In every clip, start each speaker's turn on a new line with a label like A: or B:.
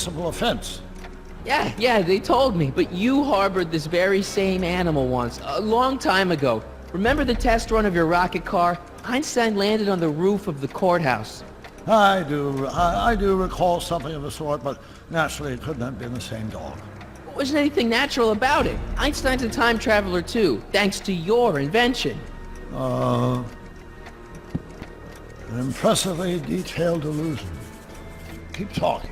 A: municipal offense.
B: Yeah, they told me, but you harbored this very same animal once, a long time ago. Remember the test run of your rocket car? Einstein landed on the roof of the courthouse.
A: I do recall something of the sort, but naturally it couldn't have been the same dog.
B: There wasn't anything natural about it. Einstein's a time traveler too, thanks to your invention.
A: An impressively detailed illusion. Keep talking.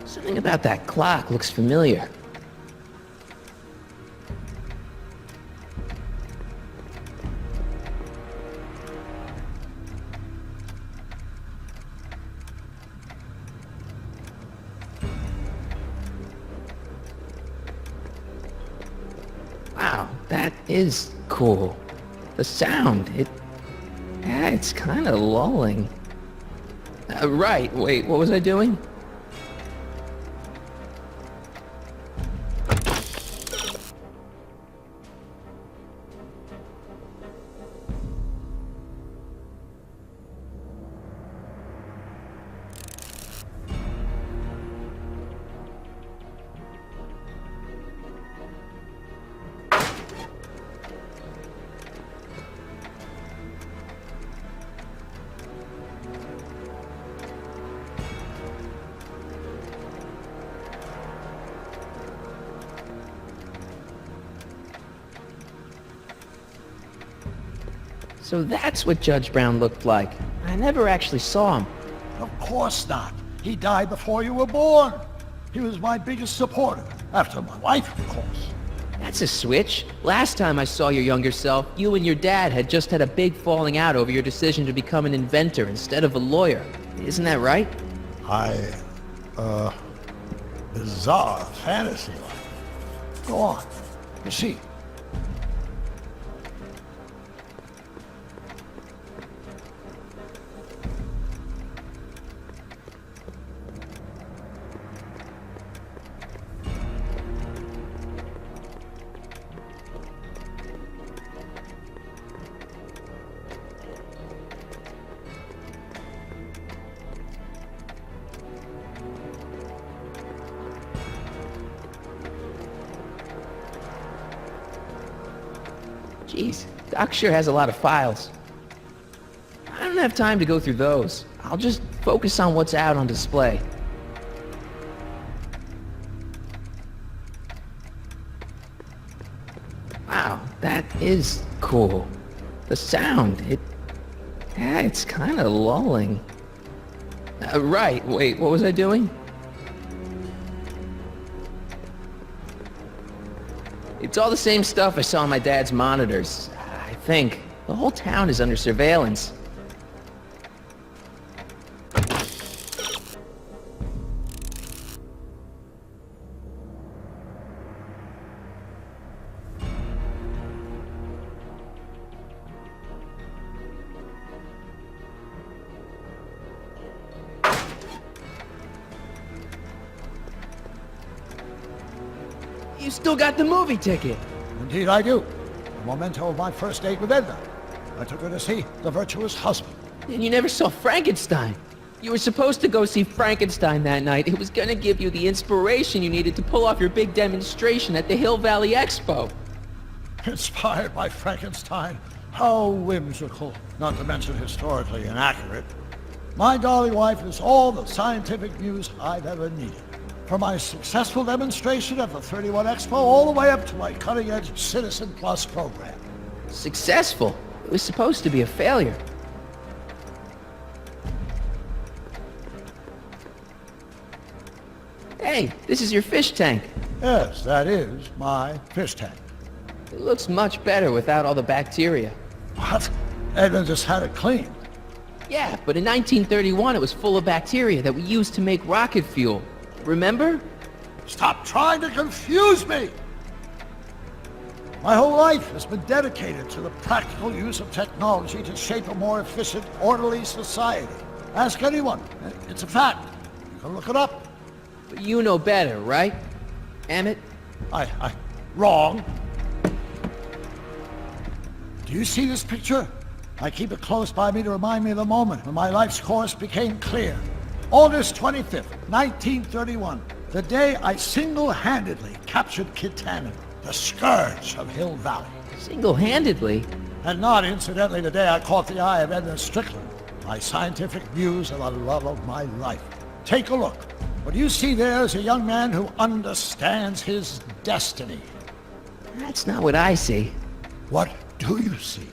B: Something about that clock looks familiar. Wow, that is cool. The sound, it's kind of lulling. Right, wait, what was I doing? So that's what Judge Brown looked like. I never actually saw him.
A: Of course not. He died before you were born. He was my biggest supporter, after my wife, of course.
B: That's a switch. Last time I saw your younger self, you and your dad had just had a big falling out over your decision to become an inventor instead of a lawyer. Isn't that right?
A: Bizarre fantasy life. Go on. Proceed.
B: Jeez, Doc sure has a lot of files. I don't have time to go through those. I'll just focus on what's out on display. Wow, that is cool. The sound, it's kind of lulling. Right, wait, what was I doing? It's all the same stuff I saw on my dad's monitors. I think. The whole town is under surveillance. You still got the movie ticket.
A: Indeed I do. A memento of my first date with Edna. I took her to see The Virtuous Husband.
B: And you never saw Frankenstein. You were supposed to go see Frankenstein that night. It was gonna give you the inspiration you needed to pull off your big demonstration at the Hill Valley Expo.
A: Inspired by Frankenstein? How whimsical, not to mention historically inaccurate. My darling wife is all the scientific news I've ever needed. From my successful demonstration at the 31 Expo all the way up to my cutting-edge Citizen Plus program.
B: Successful? It was supposed to be a failure. Hey, this is your fish tank.
A: Yes, that is my fish tank.
B: It looks much better without all the bacteria.
A: What? Edna just had it cleaned.
B: Yeah, but in 1931 it was full of bacteria that we used to make rocket fuel. Remember?
A: Stop trying to confuse me! My whole life has been dedicated to the practical use of technology to shape a more efficient, orderly society. Ask anyone. It's a fact. You can look it up.
B: But you know better, right? Emmett?
A: Wrong. Do you see this picture? I keep it close by me to remind me of the moment when my life's course became clear. August 25th, 1931, the day I single-handedly captured Kittanning, the scourge of Hill Valley.
B: Single-handedly?
A: And not, incidentally, the day I caught the eye of Edna Strickland, my scientific muse and the love of my life. Take a look. What you see there is a young man who understands his destiny.
B: That's not what I see.
A: What do you see?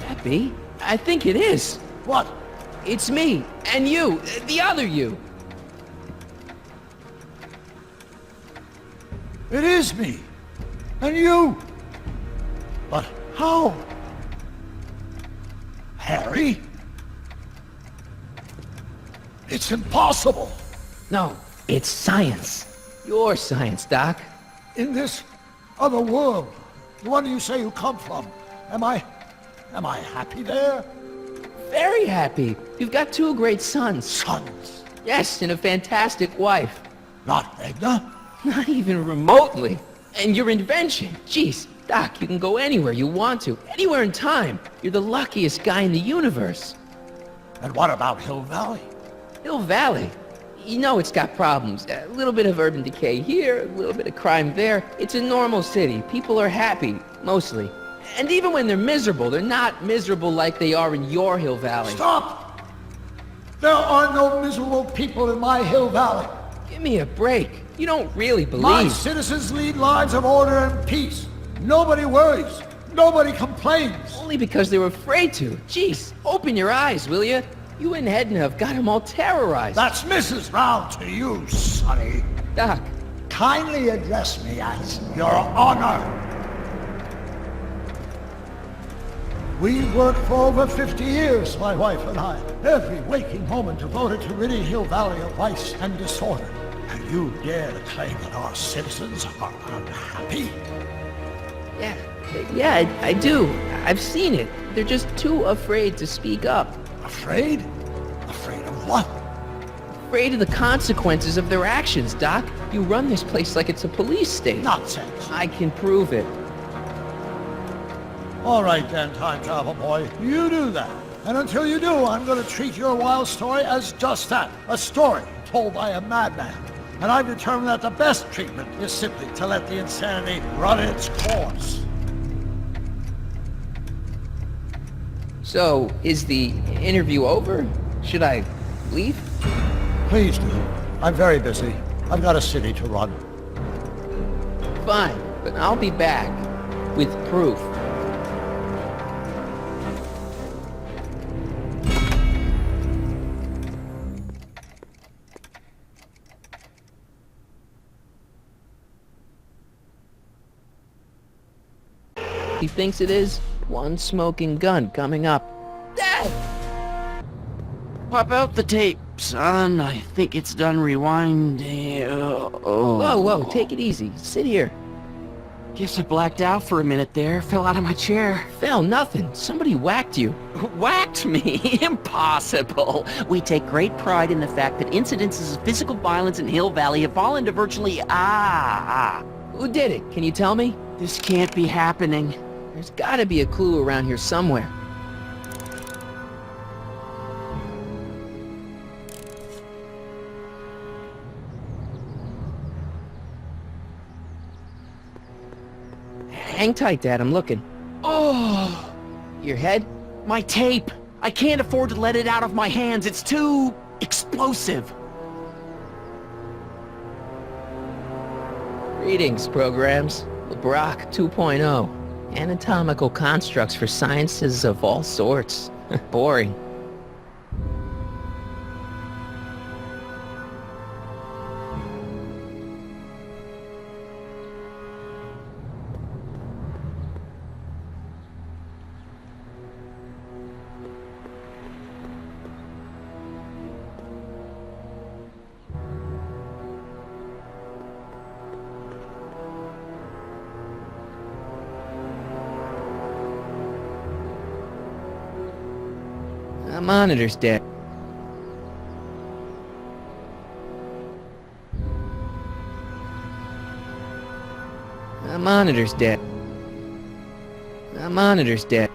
B: That be? I think it is.
A: What?
B: It's me, and you, the other you.
A: It is me. And you. But how? Harry? It's impossible.
B: No, it's science. Your science, Doc.
A: In this other world, the one you say you come from, am I happy there?
B: Very happy. You've got two great sons.
A: Sons?
B: Yes, and a fantastic wife.
A: Not Edna?
B: Not even remotely. And your invention. Jeez, Doc, you can go anywhere you want to. Anywhere in time. You're the luckiest guy in the universe.
A: And what about Hill Valley?
B: Hill Valley? You know it's got problems. A little bit of urban decay here, a little bit of crime there. It's a normal city. People are happy, mostly. And even when they're miserable, they're not miserable like they are in your Hill Valley.
A: Stop! There are no miserable people in my Hill Valley.
B: Give me a break. You don't really believe...
A: My citizens lead lives of order and peace. Nobody worries. Nobody complains.
B: Only because they were afraid to. Jeez, open your eyes, will you? You and Edna have got them all terrorized.
A: That's Mrs. Brown to you, Sonny.
B: Doc.
A: Kindly address me as Your Honor. We worked for over 50 years, my wife and I. Every waking moment devoted to ridding Hill Valley of vice and disorder. And you dare to claim that our citizens are unhappy?
B: Yeah, I do. I've seen it. They're just too afraid to speak up.
A: Afraid? Afraid of what?
B: Afraid of the consequences of their actions, Doc. You run this place like it's a police state.
A: Nonsense.
B: I can prove it.
A: All right then, time travel boy. You do that. And until you do, I'm going to treat your wild story as just that. A story told by a madman. And I've determined that the best treatment is simply to let the insanity run its course.
B: So, is the interview over? Should I leave?
A: Please do. I'm very busy. I've got a city to run.
B: Fine, but I'll be back with proof. He thinks it is. One smoking gun coming up.
C: Pop out the tape, son. I think it's done rewinding.
B: Whoa, take it easy. Sit here.
C: Guess I blacked out for a minute there. Fell out of my chair.
B: Fell nothing. Somebody whacked you.
C: Whacked me? Impossible. We take great pride in the fact that incidences of physical violence in Hill Valley have fallen to virtually...
B: Who did it? Can you tell me?
C: This can't be happening.
B: There's gotta be a clue around here somewhere. Hang tight, Dad. I'm looking.
C: Oh,
B: Your head?
C: my tape. I can't afford to let it out of my hands. It's too explosive.
B: Greetings, programs. LeBrock 2.0. Anatomical constructs for sciences of all sorts. Boring. monitor's dead. The monitor's dead. The monitor's dead.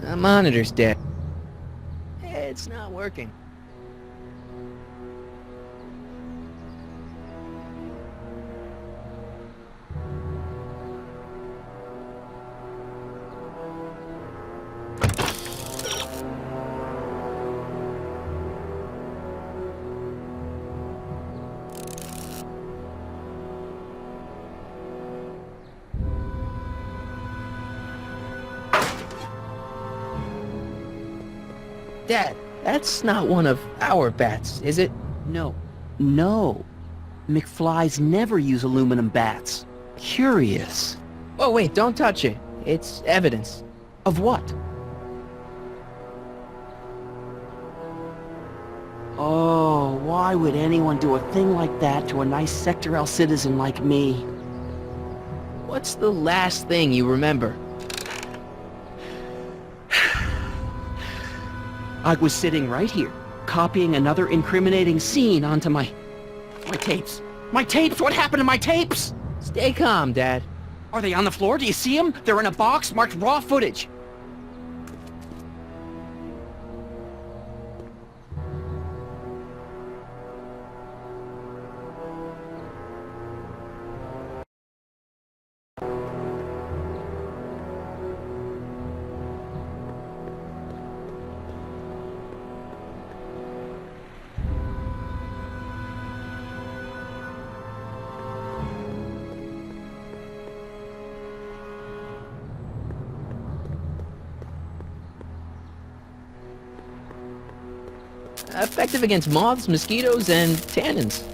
B: The monitor's dead. It's not working. Dad, that's not one of our bats, is it?
C: No. No. McFlys never use aluminum bats. Curious.
B: Oh, wait, don't touch it. It's evidence.
C: Of what? Oh, why would anyone do a thing like that to a nice Sector L citizen like me?
B: What's the last thing you remember?
C: I was sitting right here, copying another incriminating scene onto my tapes. My tapes! What happened to my tapes?
B: Stay calm, Dad.
C: Are they on the floor? Do you see them? They're in a box marked raw footage.
B: Effective against moths, mosquitoes, and tannins.